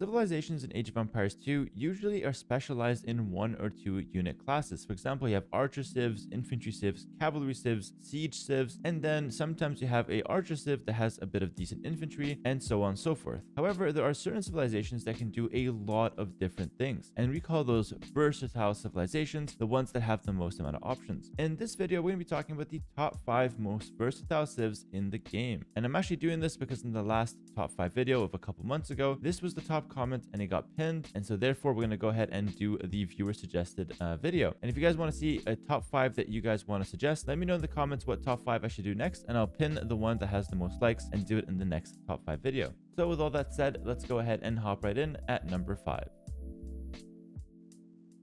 Civilizations in Age of Empires 2 usually are specialized in 1 or 2 unit classes. For example, you have archer civs, infantry civs, cavalry civs, siege civs, and then sometimes you have a archer civ that has a bit of decent infantry, and so on and so forth. However, there are certain civilizations that can do a lot of different things, and we call those versatile civilizations, the ones that have the most amount of options. In this video, we're going to be talking about the top 5 most versatile civs in the game. And I'm actually doing this because in the last top 5 video of a couple months ago, this was the top comment and it got pinned, and so therefore we're going to go ahead and do the viewer suggested video. And if you guys want to see a top 5 that you guys want to suggest, let me know in the comments what top 5 I should do next, and I'll pin the one that has the most likes and do it in the next top 5 video. So with all that said, let's go ahead and hop right in at number 5.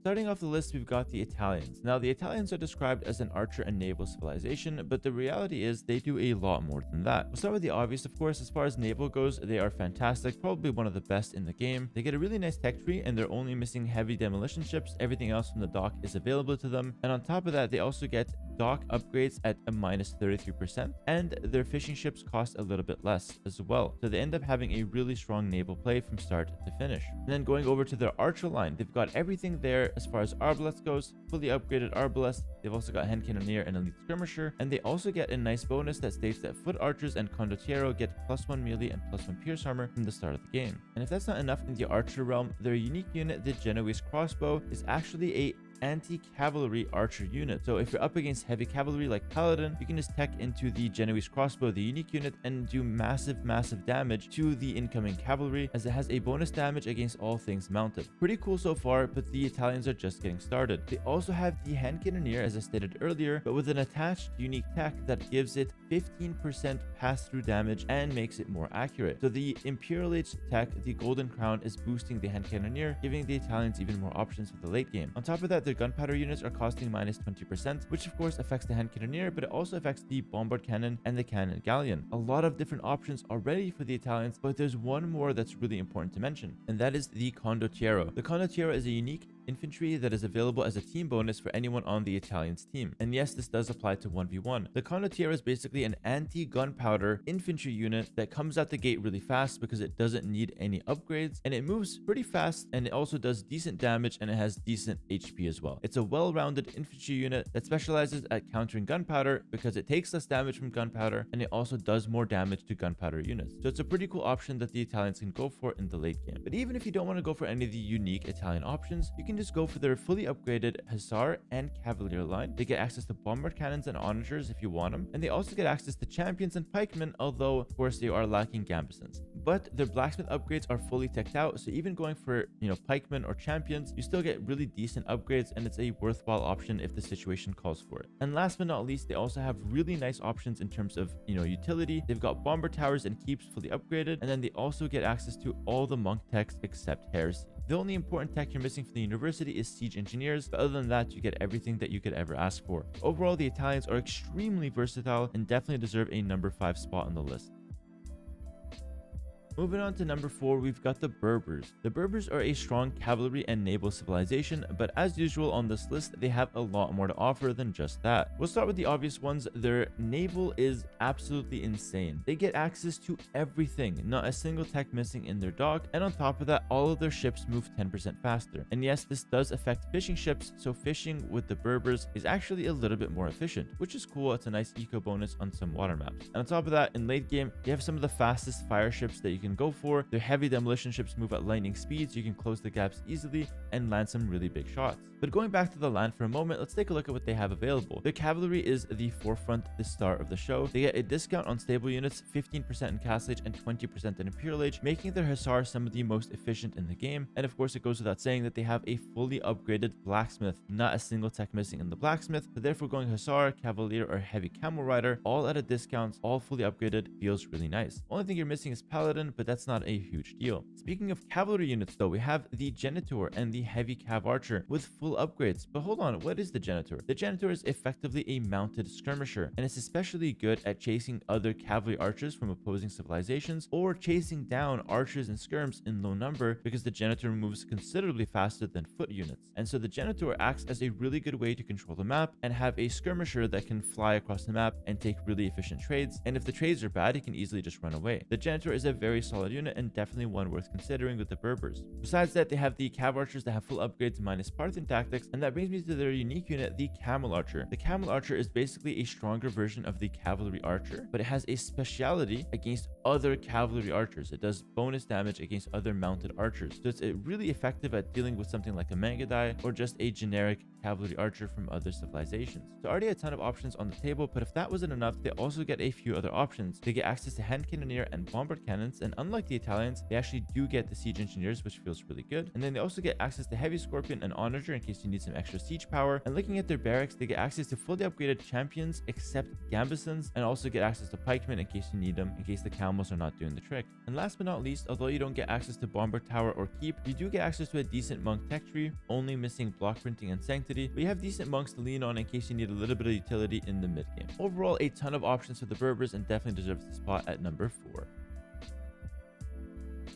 Starting off the list, we've got the Italians. Now, the Italians are described as an archer and naval civilization, but the reality is they do a lot more than that. We'll start with the obvious, of course. As far as naval goes, they are fantastic, probably one of the best in the game. They get a really nice tech tree, and they're only missing heavy demolition ships. Everything else from the dock is available to them. And on top of that, they also get dock upgrades at a minus 33%, and their fishing ships cost a little bit less as well. So they end up having a really strong naval play from start to finish. And then going over to their archer line, they've got everything there as far as arbalest goes, fully upgraded arbalest. They've also got hand cannoneer and elite skirmisher, and they also get a nice bonus that states that foot archers and condottiero get +1 melee and +1 pierce armor from the start of the game. And if that's not enough in the archer realm, their unique unit, the Genoese crossbow, is actually a anti-cavalry archer unit. So if you're up against heavy cavalry like Paladin, you can just tech into the Genoese crossbow, the unique unit, and do massive damage to the incoming cavalry, as it has a bonus damage against all things mounted. Pretty cool so far, but the Italians are just getting started. They also have the hand cannoneer, as I stated earlier, but with an attached unique tech that gives it 15% pass-through damage and makes it more accurate. So the Imperial Age tech, the Golden Crown, is boosting the hand cannoneer, giving the Italians even more options for the late game. On top of that, their gunpowder units are costing minus 20%, which of course affects the hand cannoneer, but it also affects the bombard cannon and the cannon galleon. A lot of different options already for the Italians, but there's one more that's really important to mention, and that is the condottiero. The condottiero is a unique infantry that is available as a team bonus for anyone on the Italians team. And yes, this does apply to 1v1. The condottiero is basically an anti-gunpowder infantry unit that comes out the gate really fast because it doesn't need any upgrades, and it moves pretty fast, and it also does decent damage, and it has decent HP as well. It's a well-rounded infantry unit that specializes at countering gunpowder because it takes less damage from gunpowder, and it also does more damage to gunpowder units. So it's a pretty cool option that the Italians can go for in the late game. But even if you don't want to go for any of the unique Italian options, you can just go for their fully upgraded Hussar and Cavalier line. They get access to bombard cannons and onagers if you want them, and they also get access to champions and pikemen, although of course they are lacking gambesons. But their blacksmith upgrades are fully teched out, so even going for pikemen or champions, you still get really decent upgrades, and it's a worthwhile option if the situation calls for it. And last but not least, they also have really nice options in terms of utility. They've got bomber towers and keeps fully upgraded, and then they also get access to all the monk techs except heresy. The only important tech you're missing from the university is siege engineers, but other than that, you get everything that you could ever ask for. Overall, the Italians are extremely versatile and definitely deserve a number 5 spot on the list. Moving on to number 4, we've got the Berbers. The Berbers are a strong cavalry and naval civilization, but as usual on this list, they have a lot more to offer than just that. We'll start with the obvious ones. Their naval is absolutely insane. They get access to everything, not a single tech missing in their dock, and on top of that, all of their ships move 10% faster. And yes, this does affect fishing ships, so fishing with the Berbers is actually a little bit more efficient, which is cool. It's a nice eco bonus on some water maps. And on top of that, in late game, you have some of the fastest fire ships that you can go for. Their heavy demolition ships move at lightning speed, so you can close the gaps easily and land some really big shots. But going back to the land for a moment, let's take a look at what they have available. Their cavalry is the forefront, the star of the show. They get a discount on stable units, 15% in Castle Age and 20% in Imperial Age, making their Hussar some of the most efficient in the game. And of course, it goes without saying that they have a fully upgraded blacksmith, not a single tech missing in the blacksmith. So therefore, going Hussar, Cavalier, or Heavy Camel Rider, all at a discount, all fully upgraded, feels really nice. Only thing you're missing is Paladin, but that's not a huge deal. Speaking of cavalry units though, we have the Genitor and the Heavy Cav Archer with full upgrades. But hold on, what is the Genitor? The Genitor is effectively a mounted skirmisher, and it's especially good at chasing other cavalry archers from opposing civilizations, or chasing down archers and skirms in low number, because the Genitor moves considerably faster than foot units. And so the Genitor acts as a really good way to control the map and have a skirmisher that can fly across the map and take really efficient trades. And if the trades are bad, he can easily just run away. The Genitor is a very solid unit and definitely one worth considering with the Berbers. Besides that, they have the Cav Archers that have full upgrades minus Parthian tactics, and that brings me to their unique unit, the Camel Archer. The Camel Archer is basically a stronger version of the Cavalry Archer, but it has a speciality against other cavalry archers. It does bonus damage against other mounted archers, so it's really effective at dealing with something like a Mangadai or just a generic cavalry archer from other civilizations. So already a ton of options on the table, but if that wasn't enough, they also get a few other options. They get access to hand cannoneer and bombard cannons, and unlike the Italians, they actually do get the siege engineers, which feels really good. And then they also get access to heavy scorpion and onager in case you need some extra siege power. And looking at their barracks, they get access to fully upgraded champions except gambesons, and also get access to pikemen in case you need them, in case the camels are not doing the trick. And last but not least, although you don't get access to bombard tower or keep, you do get access to a decent monk tech tree, only missing block printing and sanctity, but you have decent monks to lean on in case you need a little bit of utility in the mid game. Overall, a ton of options for the Berbers and definitely deserves the spot at number 4.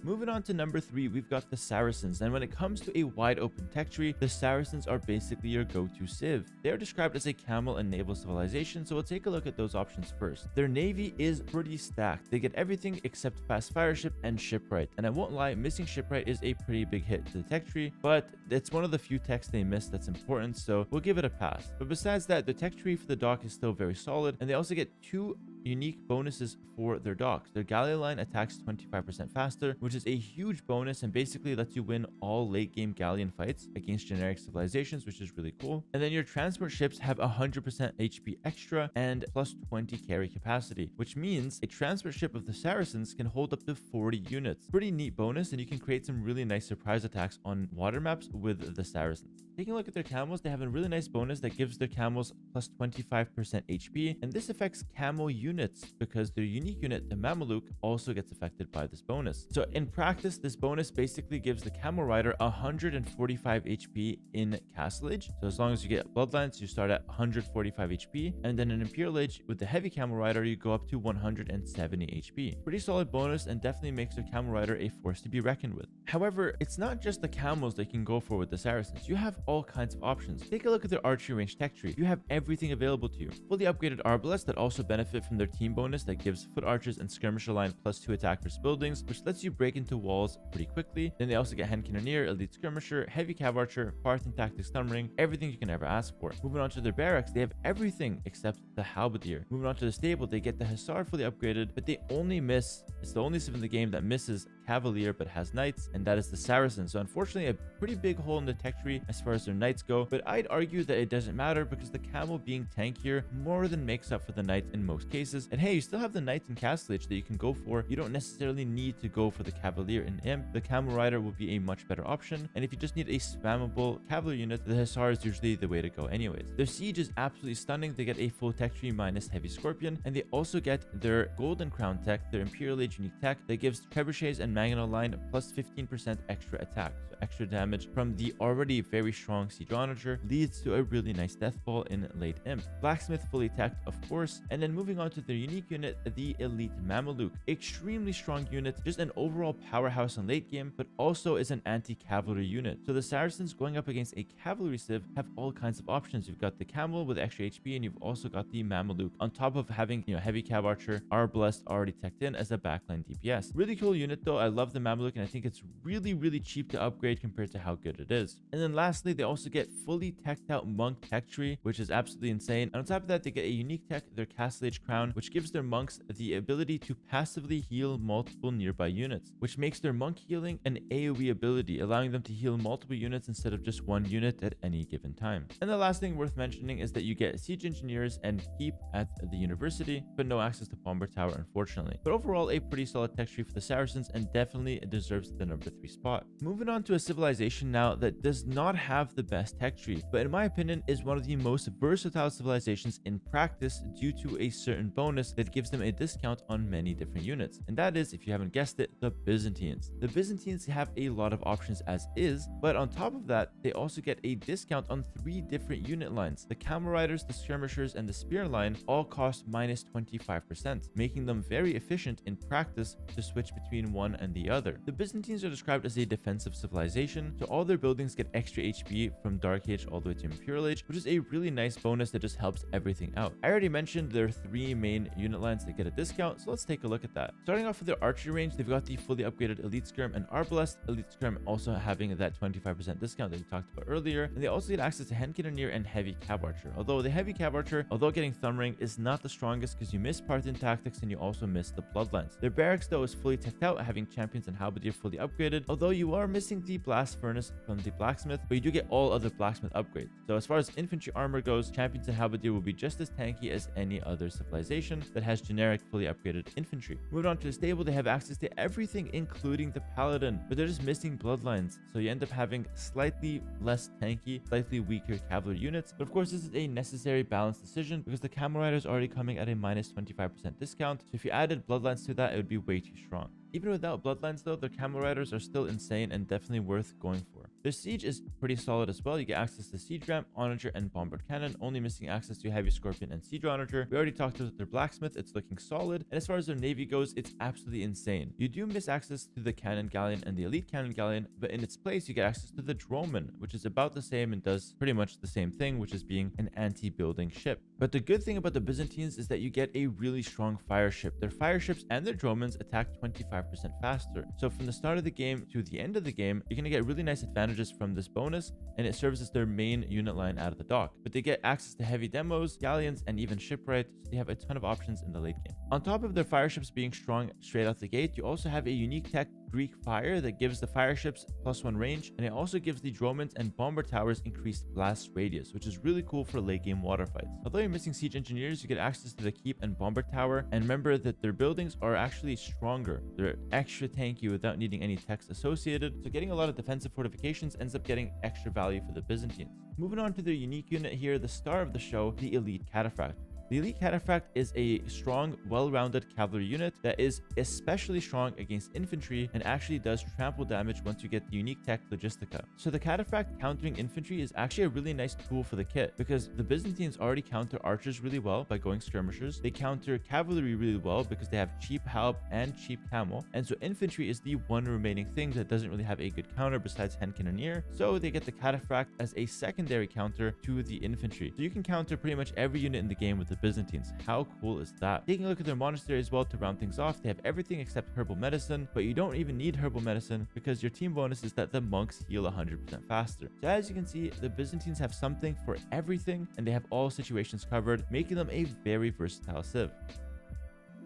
Moving on to number 3, we've got the Saracens, and when it comes to a wide open tech tree, the Saracens are basically your go-to civ. They are described as a camel and naval civilization, so we'll take a look at those options first. Their navy is pretty stacked. They get everything except fast fire ship and shipwright, and I won't lie, missing shipwright is a pretty big hit to the tech tree, but it's one of the few techs they miss that's important, so we'll give it a pass. But besides that, the tech tree for the dock is still very solid, and they also get 2 unique bonuses for their docks. Their galley line attacks 25% faster, which is a huge bonus and basically lets you win all late game galleon fights against generic civilizations, which is really cool. And then your transport ships have 100% HP extra and plus 20 carry capacity, which means a transport ship of the Saracens can hold up to 40 units. Pretty neat bonus, and you can create some really nice surprise attacks on water maps with the Saracens. Taking a look at their camels, they have a really nice bonus that gives their camels plus 25% HP, and this affects camel units because their unique unit, the Mameluke, also gets affected by this bonus. So in practice, this bonus basically gives the camel rider 145 HP in Castle Age. So as long as you get Bloodlines, you start at 145 HP, and then in Imperial Age with the heavy camel rider, you go up to 170 HP. Pretty solid bonus, and definitely makes their camel rider a force to be reckoned with. However, it's not just the camels they can go for with the Saracens. You have all kinds of options. Take a look at their archery range tech tree. You have everything available to you. Fully upgraded arbalests that also benefit from their team bonus that gives foot archers and skirmisher line plus 2 attack versus buildings, which lets you break into walls pretty quickly. Then they also get hand cannoneer, elite skirmisher, heavy cav archer, Parthian tactics thumb ring, everything you can ever ask for. Moving on to their barracks, they have everything except the halberdier. Moving on to the stable, they get the hussar fully upgraded, but they only miss, it's the only civ in the game that misses cavalier but has knights, and that is the Saracens. So unfortunately, a pretty big hole in the tech tree as far as their knights go, but I'd argue that it doesn't matter because the camel being tankier more than makes up for the knights in most cases. And hey, you still have the knights in Castle Age that you can go for. You don't necessarily need to go for the cavalier in Imp. The camel rider will be a much better option, and if you just need a spammable cavalry unit, the hussar is usually the way to go anyways. Their siege is absolutely stunning. They get a full tech tree minus heavy scorpion, and they also get their golden crown tech, their Imperial Age unique tech that gives trebuchets and Maginot line plus 15% extra attack. So extra damage from the already very strong siege onager leads to a really nice death ball in late Imp. Blacksmith fully teched, of course. And then moving on to their unique unit, the elite Mameluke. Extremely strong unit, just an overall powerhouse in late game, but also is an anti-cavalry unit. So the Saracens going up against a cavalry civ have all kinds of options. You've got the camel with extra HP, and you've also got the Mameluke on top of having, heavy cav archer, Arbalest already teched in as a backline DPS. Really cool unit though. I love the Mameluke, and I think it's really cheap to upgrade compared to how good it is. And then lastly, they also get fully teched out monk tech tree, which is absolutely insane. And on top of that, they get a unique tech, their Castle Age crown, which gives their monks the ability to passively heal multiple nearby units, which makes their monk healing an AoE ability, allowing them to heal multiple units instead of just one unit at any given time. And the last thing worth mentioning is that you get siege engineers and keep at the university, but no access to bombard tower, unfortunately. But overall, a pretty solid tech tree for the Saracens, and definitely deserves the number 3 spot. Moving on to a civilization now that does not have the best tech tree, but in my opinion is one of the most versatile civilizations in practice due to a certain bonus that gives them a discount on many different units. And that is, if you haven't guessed it, the Byzantines. The Byzantines have a lot of options as is, but on top of that, they also get a discount on 3 different unit lines. The camel riders, the skirmishers, and the spear line all cost minus 25%, making them very efficient in practice to switch between one and the other. The Byzantines are described as a defensive civilization, so all their buildings get extra HP from Dark Age all the way to Imperial Age, which is a really nice bonus that just helps everything out. I already mentioned there are 3 main unit lines that get a discount, so let's take a look at that. Starting off with their archery range, they've got the fully upgraded Elite Skirm and Arbalest. Elite Skirm also having that 25% discount that we talked about earlier, and they also get access to Hand Cannoneer and Heavy Cab Archer. Although the Heavy Cab Archer, although getting Thumb Ring, is not the strongest because you miss Parthian tactics and you also miss the Bloodlines. Their barracks though is fully teched out, having Champions and Halberdier fully upgraded, although you are missing the Blast Furnace from the Blacksmith, but you do get all other Blacksmith upgrades. So as far as infantry armor goes, Champions and Halberdier will be just as tanky as any other civilization that has generic fully upgraded infantry. Moving on to the stable, they have access to everything including the Paladin, but they're just missing Bloodlines, so you end up having slightly less tanky, slightly weaker cavalry units. But of course this is a necessary balanced decision because the Camel Rider is already coming at a minus 25% discount, so if you added Bloodlines to that, it would be way too strong. Even without Bloodlines though, their Camel Riders are still insane and definitely worth going for. Their siege is pretty solid as well. You get access to Siege Ramp, Onager, and Bombard Cannon, only missing access to Heavy Scorpion and Siege Onager. We already talked about their Blacksmith, it's looking solid. And as far as their Navy goes, it's absolutely insane. You do miss access to the Cannon Galleon and the Elite Cannon Galleon, but in its place, you get access to the Droman, which is about the same and does pretty much the same thing, which is being an anti-building ship. But the good thing about the Byzantines is that you get a really strong fire ship. Their fire ships and their Dromans attack 25% faster. So from the start of the game to the end of the game, you're going to get really nice advantages from this bonus, and it serves as their main unit line out of the dock. But they get access to heavy demos, galleons, and even shipwright, so they have a ton of options in the late game. On top of their fire ships being strong straight out the gate, you also have a unique tech, Greek Fire, that gives the fire ships +1 range, and it also gives the Dromans and Bomber Towers increased blast radius, which is really cool for late game water fights. Although you're missing Siege Engineers, you get access to the Keep and Bomber Tower, and remember that their buildings are actually stronger. They're extra tanky without needing any techs associated, so getting a lot of defensive fortifications ends up getting extra value for the Byzantines. Moving on to their unique unit here, the star of the show, the Elite Cataphract. The Elite Cataphract is a strong, well-rounded cavalry unit that is especially strong against infantry and actually does trample damage once you get the unique tech Logistica. So the Cataphract countering infantry is actually a really nice tool for the kit because the Byzantines already counter archers really well by going skirmishers. They counter cavalry really well because they have cheap halb and cheap camel. And so infantry is the one remaining thing that doesn't really have a good counter besides Hand Cannoneer. So they get the Cataphract as a secondary counter to the infantry. So you can counter pretty much every unit in the game with the Byzantines. How cool is that? Taking a look at their monastery as well to round things off, they have everything except herbal medicine, but you don't even need herbal medicine because your team bonus is that the monks heal 100% faster. So as you can see, the Byzantines have something for everything and they have all situations covered, making them a very versatile civ.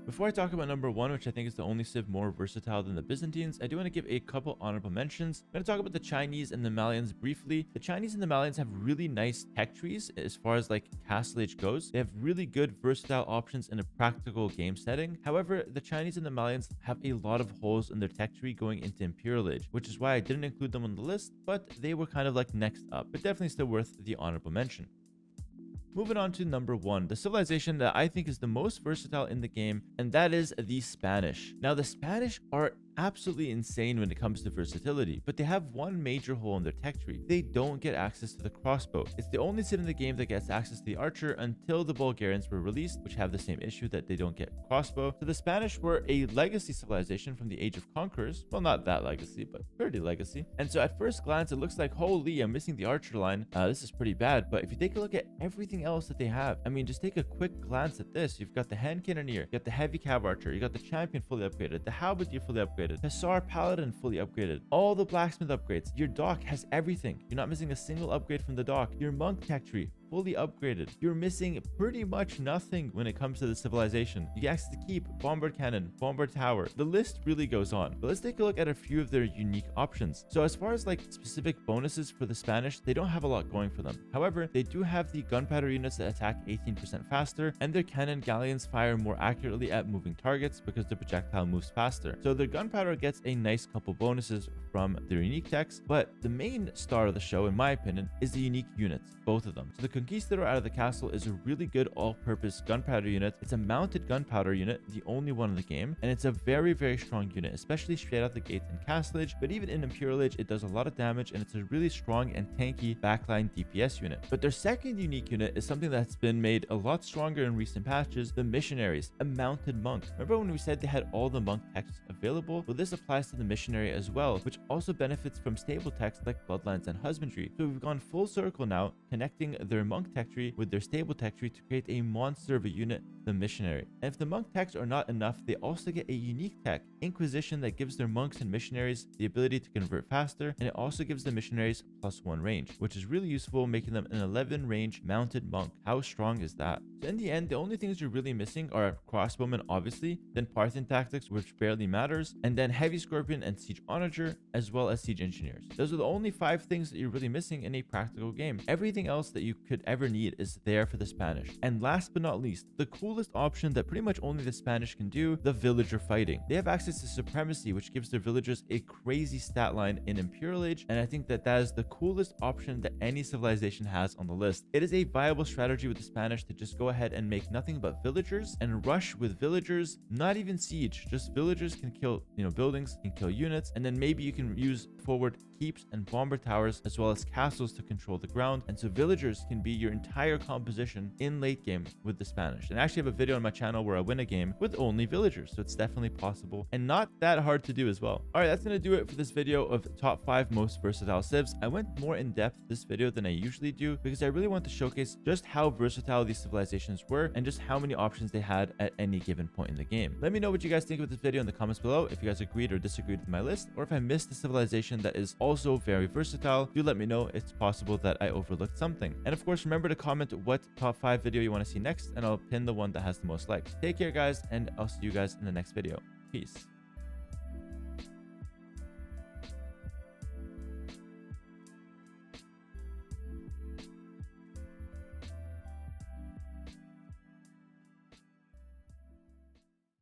Before I talk about number 1, which I think is the only civ more versatile than the Byzantines, I do want to give a couple honorable mentions. I'm going to talk about the Chinese and the Malians briefly. The Chinese and the Malians have really nice tech trees as far as like Castle Age goes. They have really good versatile options in a practical game setting. However, the Chinese and the Malians have a lot of holes in their tech tree going into Imperial Age, which is why I didn't include them on the list, but they were kind of like next up, but definitely still worth the honorable mention. Moving on to number 1, the civilization that I think is the most versatile in the game, and that is the Spanish. Now, the Spanish are absolutely insane when it comes to versatility, but they have one major hole in their tech tree. They don't get access to the crossbow. It's the only civ in the game that gets access to the archer until the Bulgarians were released, which have the same issue that they don't get crossbow. So the Spanish were a legacy civilization from the Age of Conquerors. Well, not that legacy, but pretty legacy. And so at first glance, it looks like, holy, I'm missing the archer line. This is pretty bad. But if you take a look at everything else that they have, I mean, just take a quick glance at this. You've got the Hand Cannoneer, you got the Heavy Cav Archer, you got the Champion fully upgraded, the Halberdier fully upgraded, Hussar Paladin fully upgraded, all the Blacksmith upgrades. Your dock has everything. You're not missing a single upgrade from the dock. Your Monk tech tree fully upgraded. You're missing pretty much nothing when it comes to the civilization. You get access to Keep, Bombard Cannon, Bombard Tower. The list really goes on. But let's take a look at a few of their unique options. So as far as like specific bonuses for the Spanish, they don't have a lot going for them. However, they do have the gunpowder units that attack 18% faster, and their cannon galleons fire more accurately at moving targets because the projectile moves faster. So their gunpowder gets a nice couple bonuses from their unique techs, but the main star of the show, in my opinion, is the unique units, both of them. So the Conquistador out of the castle is a really good all-purpose gunpowder unit. It's a mounted gunpowder unit, the only one in the game, and it's a very, very strong unit, especially straight out the gate in Castle Age, but even in Imperial Age, it does a lot of damage, and it's a really strong and tanky backline DPS unit. But their second unique unit is something that's been made a lot stronger in recent patches, the Missionaries, a mounted monk. Remember when we said they had all the monk texts available? Well, this applies to the Missionary as well, which also benefits from stable texts like Bloodlines and Husbandry. So we've gone full circle now, connecting their monk tech tree with their stable tech tree to create a monster of a unit, the Missionary. And if the monk techs are not enough, they also get a unique tech, Inquisition, that gives their monks and missionaries the ability to convert faster, and it also gives the missionaries +1 range, which is really useful, making them an 11 range mounted monk. How strong is that? So in the end, the only things you're really missing are crossbowmen, obviously, then Parthian tactics, which barely matters, and then heavy scorpion and siege onager, as well as siege engineers. Those are the only 5 things that you're really missing in a practical game. Everything else that you could ever need is there for the Spanish. And last but not least, the coolest option that pretty much only the Spanish can do, the villager fighting. They have access to supremacy, which gives their villagers a crazy stat line in Imperial Age, and I think that that is the coolest option that any civilization has on the list. It is a viable strategy with the Spanish to just go ahead and make nothing but villagers and rush with villagers, not even siege, just villagers can kill, buildings, can kill units, and then maybe you can use forward keeps and bomber towers as well as castles to control the ground. And so villagers can be your entire composition in late game with the Spanish. And I actually have a video on my channel where I win a game with only villagers, so it's definitely possible and not that hard to do as well. All right, that's gonna do it for this video of top 5 most versatile civs. I went more in depth this video than I usually do because I really want to showcase just how versatile these civilizations were and just how many options they had at any given point in the game. Let me know what you guys think of this video in the comments below, if you guys agreed or disagreed with my list, or if I missed a civilization that is also very versatile. Do let me know. It's possible that I overlooked something. And of course, remember to comment what top 5 video you want to see next, and I'll pin the one that has the most likes. Take care, guys, and I'll see you guys in the next video. Peace.